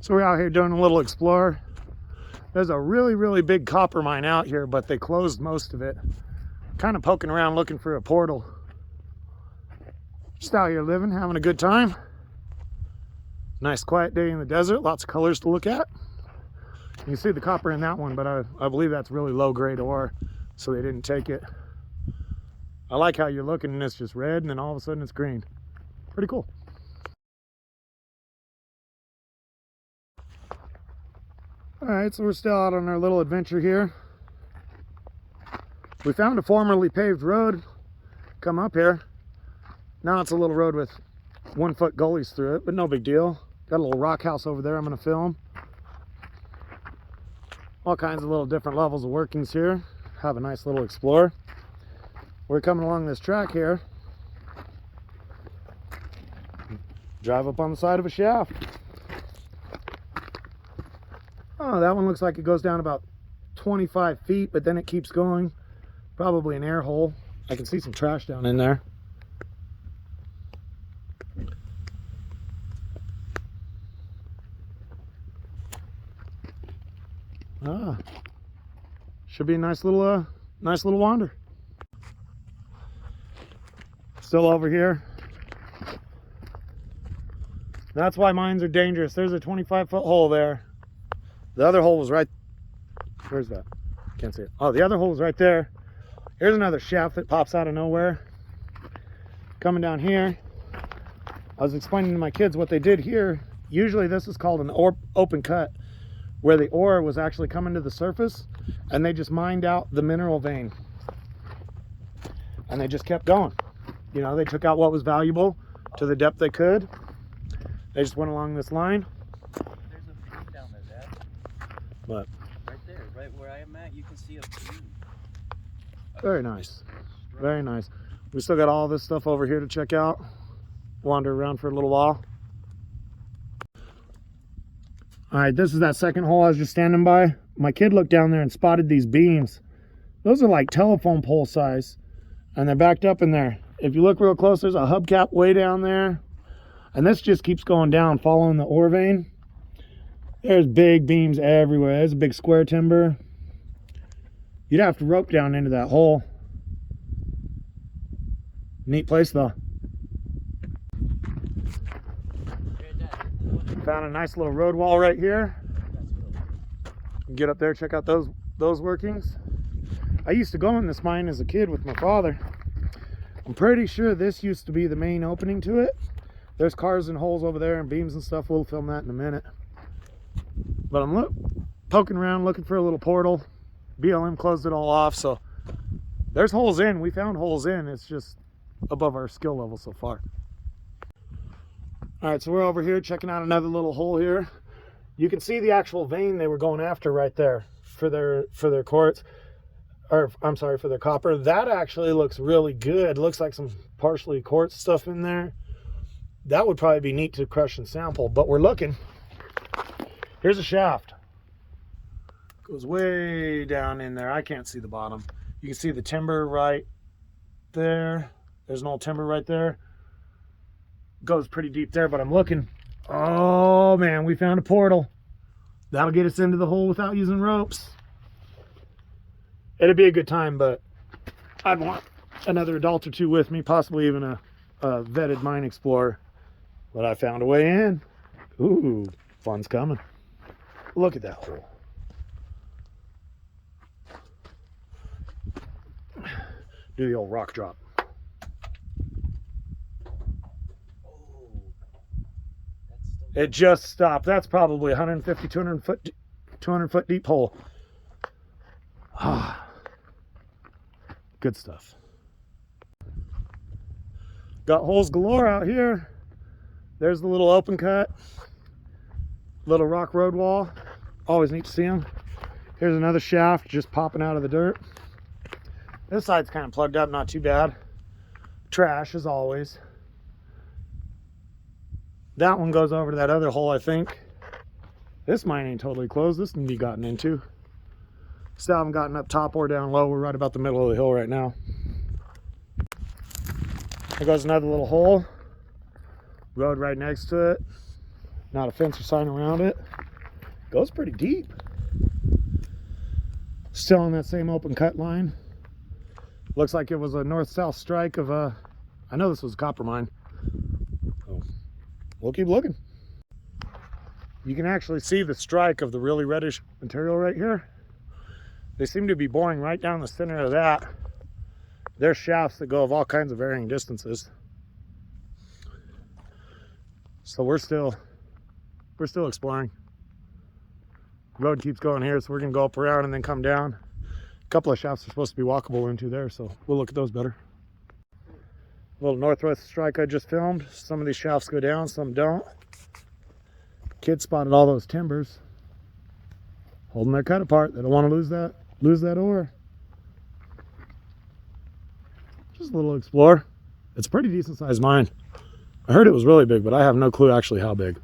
So we're out here doing a little explore. There's a really big copper mine out here, but they closed most of it. Kind of poking around looking for a portal. Just out here living, having a good time. Nice quiet day in the desert, lots of colors to look at. You can see the copper in that one, but I believe that's really low grade ore, so they didn't take it. I like how you're looking and it's just red and then all of a sudden it's green. Pretty cool. Alright, so we're still out on our little adventure here. We found a formerly paved road come up here. Now it's a little road with 1 foot gullies through it, but no big deal. Got a little rock house over there I'm going to film. All kinds of little different levels of workings here. Have a nice little explore. We're coming along this track here. Drive up on the side of a shaft. Oh, that one looks like it goes down about 25 feet, but then it keeps going. Probably an air hole. I can see some trash down in there. Ah, should be a nice little wander. Still over here. That's why mines are dangerous. There's a 25-foot hole there. The other hole was right. Where's that? Can't see it. Oh, the other hole is right there. Here's another shaft that pops out of nowhere. Coming down here. I was explaining to my kids what they did here. Usually this is called an open cut, where the ore was actually coming to the surface and they just mined out the mineral vein. And they just kept going. You know, they took out what was valuable to the depth they could. They just went along this line. There's a beam down there, Dad. What? Right there, right where I am at, you can see a beam. Very nice. Very nice. We still got all this stuff over here to check out. Wander around for a little while. All right, this is that second hole I was just standing by. My kid looked down there and spotted these beams. Those are like telephone pole size, and they're backed up in there. If you look real close, there's a hubcap way down there, and this just keeps going down, following the ore vein. There's big beams everywhere. There's a big square timber. You'd have to rope down into that hole. Neat place though. Found a nice little road wall right here. Get up there, check out those workings. I used to go in this mine as a kid with my father. I'm pretty sure this used to be the main opening to it. There's cars and holes over there and beams and stuff. We'll film that in a minute. But I'm poking around looking for a little portal. BLM closed it all off, so there's holes in. We found holes in. It's just above our skill level so far. All right, so we're over here checking out another little hole here. You can see the actual vein they were going after right there for their quartz, or I'm sorry, for their copper. That actually looks really good. Looks like some partially quartz stuff in there. That would probably be neat to crush and sample, but we're looking. Here's a shaft. Goes way down in there. I can't see the bottom. You can see the timber right there. There's an old timber right there. Goes pretty deep there, but I'm looking. Oh man, we found a portal. That'll get us into the hole without using ropes. It'd be a good time, but I'd want another adult or two with me, possibly even a vetted mine explorer. But I found a way in. Ooh, fun's coming. Look at that hole. Do the old rock drop. It just stopped. That's probably 150, 200 foot deep hole. Ah, good stuff. Got holes galore out here. There's the little open cut, little rock road wall. Always neat to see them. Here's another shaft just popping out of the dirt. This side's kind of plugged up, not too bad. Trash as always. That one goes over to that other hole, I think. This mine ain't totally closed. This can be gotten into. Still haven't gotten up top or down low. We're right about the middle of the hill right now. There goes another little hole. Road right next to it. Not a fence or sign around it. Goes pretty deep. Still on that same open cut line. Looks like it was a north-south strike of a, I know this was a copper mine. So we'll keep looking. You can actually see the strike of the really reddish material right here. They seem to be boring right down the center of that. There's shafts that go of all kinds of varying distances. So we're still exploring. Road keeps going here, so we're gonna go up around and then come down. A couple of shafts are supposed to be walkable into there, so we'll look at those better. A little northwest strike I just filmed. Some of these shafts go down, some don't. Kids spotted all those timbers, holding their cut apart. They don't want to lose that ore. Just a little explore. It's a pretty decent sized mine. I heard it was really big, but I have no clue actually how big.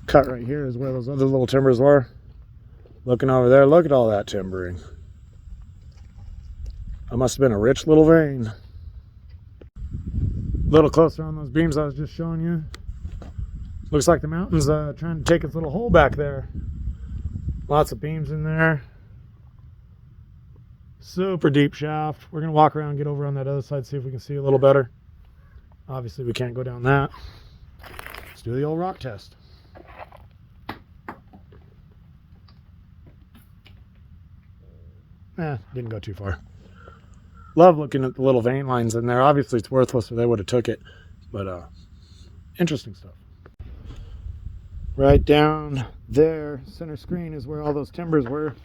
Cut right here is where those other little timbers were. Looking over there, look at all that timbering. That must have been a rich little vein. A little closer on those beams I was just showing you. Looks like the mountain's trying to take its little hole back there. Lots of beams in there. Super deep shaft. We're gonna walk around and get over on that other side, see if we can see a little better. Obviously we can't go down that. Let's do the old rock test. Didn't go too far. Love looking at the little vein lines in there. Obviously it's worthless or they would have took it, but interesting stuff. Right down there, center screen is where all those timbers were.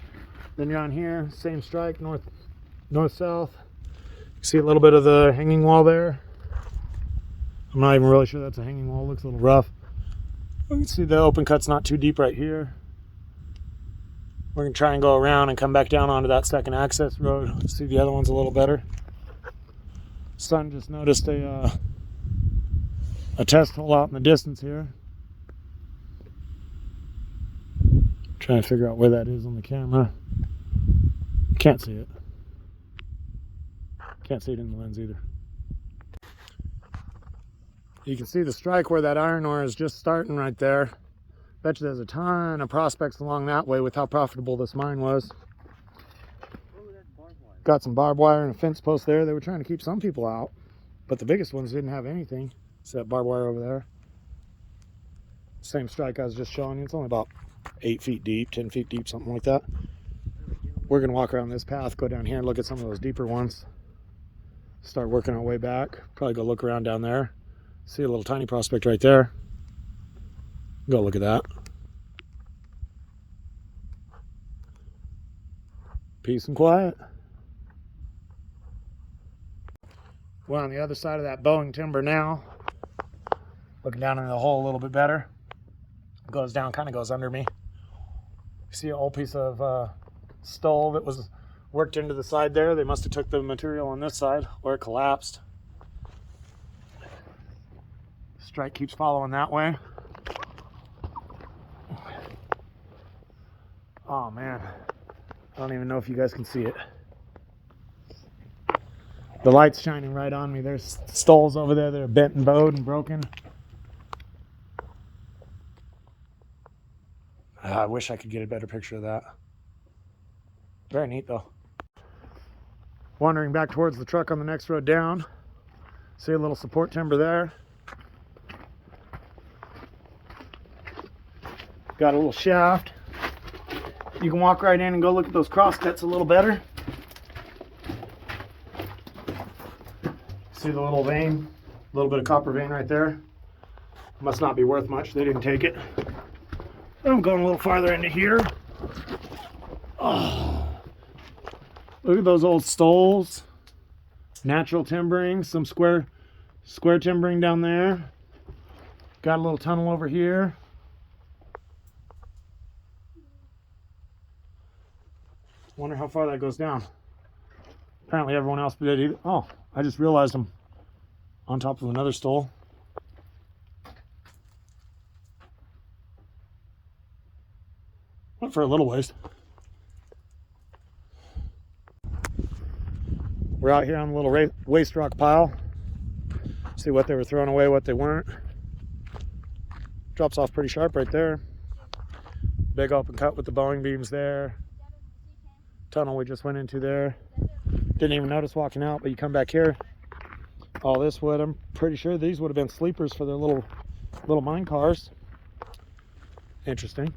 Then you're on here, same strike, north-south. You see a little bit of the hanging wall there. I'm not even really sure that's a hanging wall, looks a little rough. You can see the open cut's not too deep right here. We're gonna try and go around and come back down onto that second access road. See the other one's a little better. Son just noticed a test hole out in the distance here. Trying to figure out where that is on the camera. Can't see it. Can't see it in the lens either. You can see the strike where that iron ore is just starting right there. Bet you there's a ton of prospects along that way with how profitable this mine was. Got some barbed wire and a fence post there. They were trying to keep some people out, but the biggest ones didn't have anything except barbed wire over there. Same strike I was just showing you. It's only about 8 feet deep, 10 feet deep, something like that. We're gonna walk around this path, go down here and look at some of those deeper ones. Start working our way back. Probably go look around down there. See a little tiny prospect right there. Go look at that. Peace and quiet. We're on the other side of that Boeing timber now. Looking down into the hole a little bit better. It goes down, kind of goes under me. You see an old piece of stole that was worked into the side there. They must have took the material on this side or it collapsed. Strike keeps following that way. Oh man, I don't even know if you guys can see it. The light's shining right on me. There's stoles over there that are bent and bowed and broken. I wish I could get a better picture of that. Very neat though. Wandering back towards the truck on the next road down. See a little support timber there. Got a little shaft. You can walk right in and go look at those cross cuts a little better. See the little vein, a little bit of copper vein right there. Must not be worth much, they didn't take it. I'm going a little farther into here. Oh, look at those old stoles. Natural timbering, some square timbering down there. Got a little tunnel over here. Wonder how far that goes down. Apparently everyone else did either. Oh, I just realized I'm on top of another stole. Went for a little ways. We're out here on a little waste rock pile. See what they were throwing away, what they weren't. drops off pretty sharp right there. Big open cut with the Boeing beams there. Tunnel we just went into there. Didn't even notice walking out, but you come back here. All this wood, I'm pretty sure these would have been sleepers for their little mine cars. Interesting.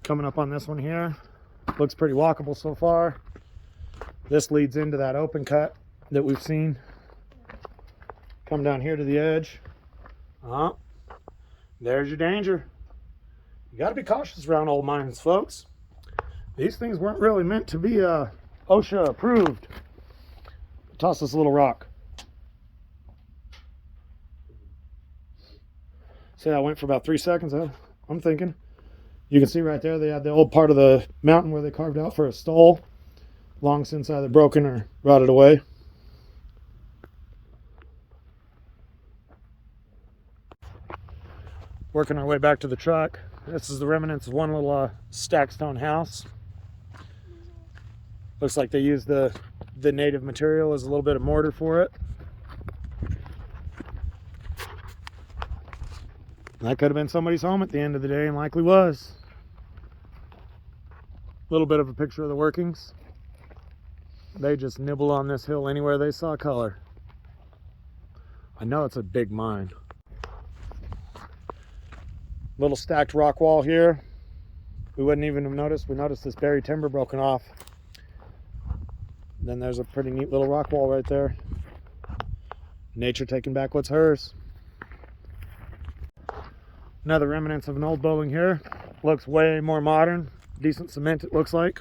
Coming up on this one here. Looks pretty walkable so far. This leads into that open cut that we've seen. Come down here to the edge. There's your danger. You got to be cautious around old mines, folks. These things weren't really meant to be OSHA approved. Toss this little rock. See, I went for about 3 seconds. I'm thinking. You can see right there they had the old part of the mountain where they carved out for a stole. Long since either broken or rotted away. Working our way back to the truck. This is the remnants of one little stacked stone house. Looks like they used the native material as a little bit of mortar for it. That could have been somebody's home at the end of the day, and likely was. A little bit of a picture of the workings. They just nibble on this hill anywhere they saw color. I know it's a big mine. Little stacked rock wall here. We wouldn't even have noticed. We noticed this buried timber broken off. Then there's a pretty neat little rock wall right there. Nature taking back what's hers. Another remnants of an old building here. Looks way more modern. Decent cement it looks like.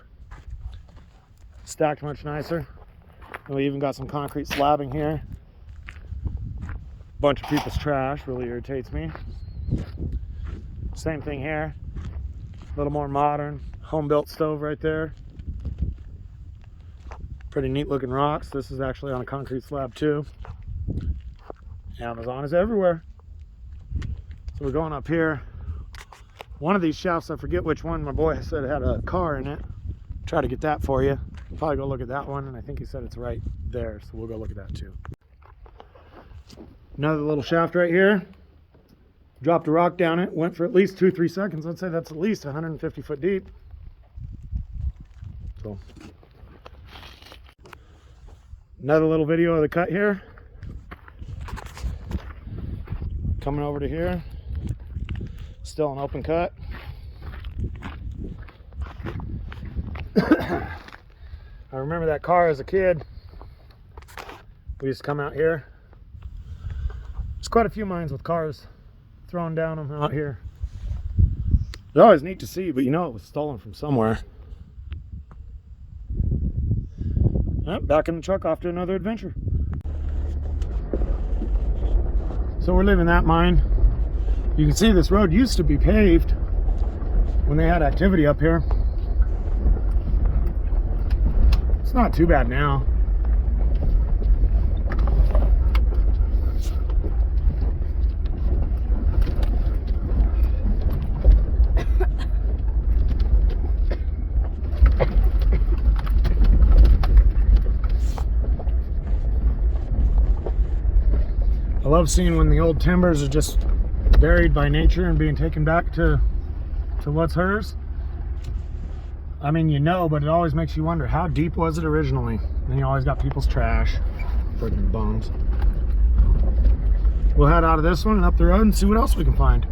Stacked much nicer. And we even got some concrete slabbing here. Bunch of people's trash really irritates me. Same thing here. A little more modern. Home-built stove right there. Pretty neat looking rocks. This is actually on a concrete slab too. Amazon is everywhere. So we're going up here. One of these shafts, I forget which one, my boy said it had a car in it. Try to get that for you. Probably go look at that one, and I think he said it's right there, so we'll go look at that too. Another little shaft right here. Dropped a rock down it, went for at least 2-3 seconds. I'd say that's at least 150 foot deep. So, another little video of the cut here. Coming over to here. Still an open cut. I remember that car as a kid. We used to come out here. There's quite a few mines with cars throwing down them out here. It's always neat to see, but you know it was stolen from somewhere. Back in the truck off to another adventure. So we're leaving that mine. You can see this road used to be paved when they had activity up here. It's not too bad now. I love seeing when the old timbers are just buried by nature and being taken back to what's hers. I mean, you know, but it always makes you wonder, how deep was it originally? And you always got people's trash. Freaking bums. We'll head out of this one and up the road and see what else we can find.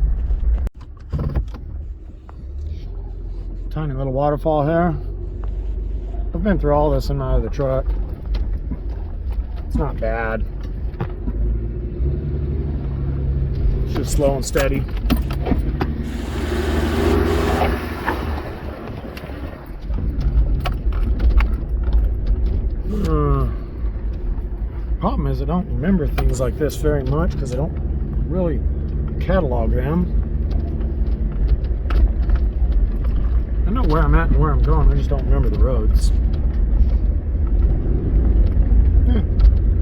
Tiny little waterfall here. I've been through all this in my other truck. It's not bad. It's just slow and steady. Problem is I don't remember things like this very much because I don't really catalog them. I know where I'm at and where I'm going, I just don't remember the roads.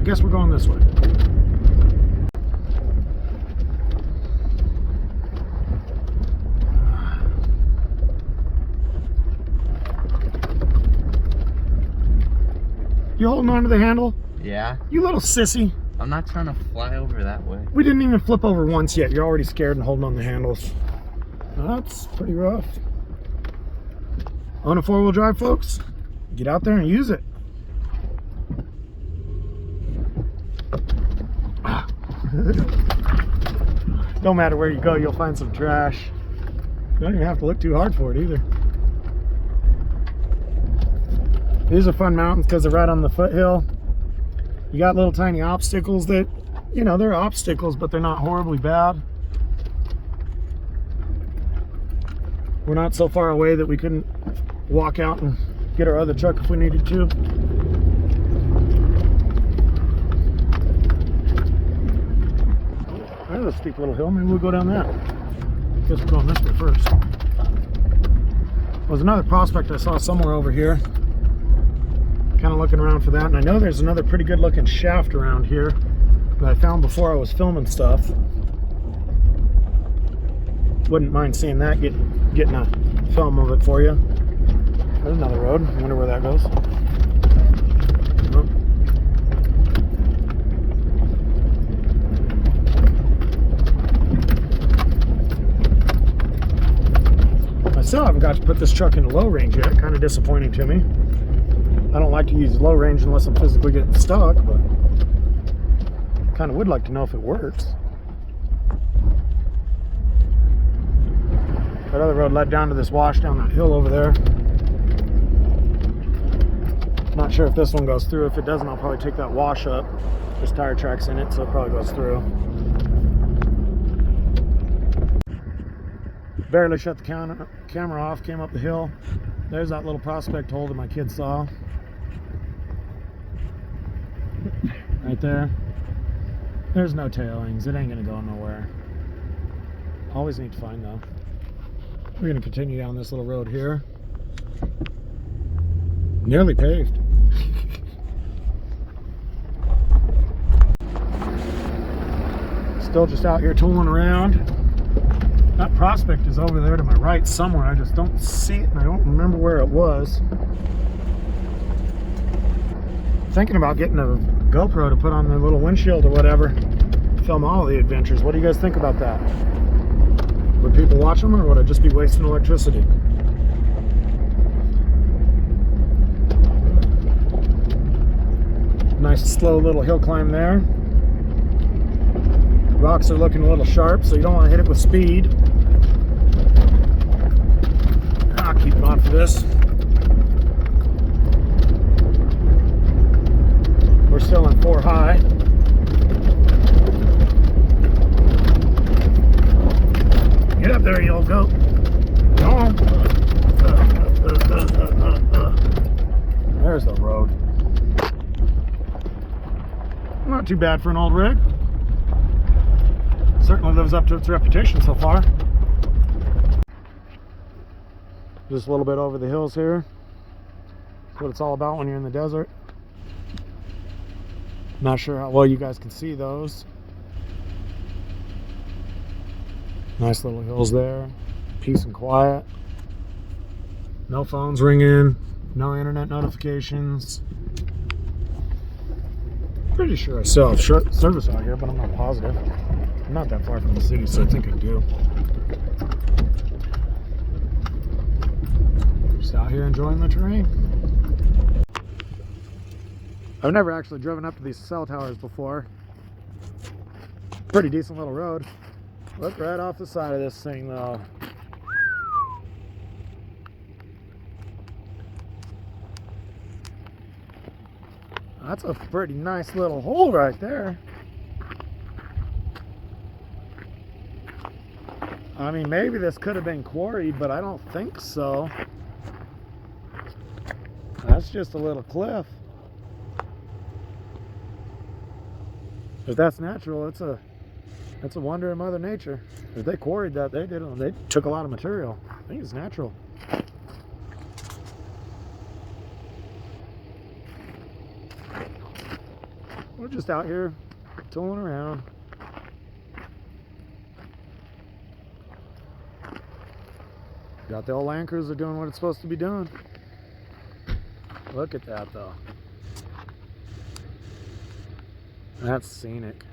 I guess we're going this way. You holding on to the handle? Yeah. You little sissy. I'm not trying to fly over that way. We didn't even flip over once yet. You're already scared and holding on the handles. That's pretty rough. On a four-wheel drive, folks, get out there and use it. Don't matter where you go, you'll find some trash. You don't even have to look too hard for it either. These are fun mountains because they're right on the foothill. You got little tiny obstacles that, you know, they're obstacles, but they're not horribly bad. We're not so far away that we couldn't walk out and get our other truck if we needed to. There's a steep little hill. Maybe we'll go down that. Guess we're going this way first. There's another prospect I saw somewhere over here. Kind of looking around for that, and I know there's another pretty good looking shaft around here that I found before I was filming stuff. Wouldn't mind seeing that, getting a film of it for you. There's another road. I wonder where that goes. Oh. I still haven't got to put this truck into low range yet. Kind of disappointing to me. I don't like to use low range unless I'm physically getting stuck, but kind of would like to know if it works. That other road led down to this wash down that hill over there. Not sure if this one goes through. If it doesn't, I'll probably take that wash up. There's tire tracks in it, so it probably goes through. Barely shut the camera off, came up the hill. There's that little prospect hole that my kid saw. Right there. There's no tailings. It ain't gonna go nowhere. Always need to find though. We're gonna continue down this little road here. Nearly paved. Still just out here tooling around. That prospect is over there to my right somewhere. I just don't see it and I don't remember where it was. Thinking about getting a GoPro to put on the little windshield or whatever. Film all the adventures. What do you guys think about that? Would people watch them or would I just be wasting electricity? Nice slow little hill climb there. Rocks are looking a little sharp, so you don't want to hit it with speed. I'll keep on for this. We're still in 4 high. Get up there, you old goat. Come on. There's the road. Not too bad for an old rig. Certainly lives up to its reputation so far. Just a little bit over the hills here. That's what it's all about when you're in the desert. Not sure how well you guys can see those. Nice little hills there. Peace and quiet. No phones ringing. No internet notifications. Pretty sure I still have service out here, but I'm not positive. I'm not that far from the city, so I think I do. Just out here enjoying the terrain. I've never actually driven up to these cell towers before. Pretty decent little road. Look right off the side of this thing though. That's a pretty nice little hole right there. I mean, maybe this could have been quarried, but I don't think so. That's just a little cliff. If that's natural, it's a wonder of Mother Nature. If they quarried that, they took a lot of material. I think it's natural. We're just out here tooling around. Got the old Land Cruiser doing what it's supposed to be doing. Look at that though. That's scenic.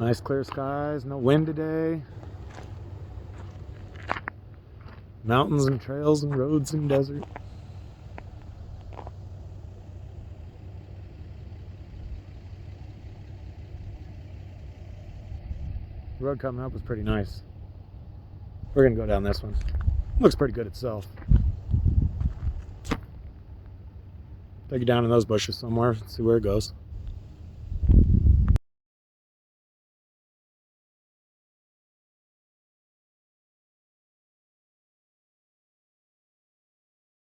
Nice clear skies, no wind today. Mountains and trails and roads and desert. The road coming up was pretty nice. We're gonna go down this one. Looks pretty good itself. Take you down in those bushes somewhere, see where it goes.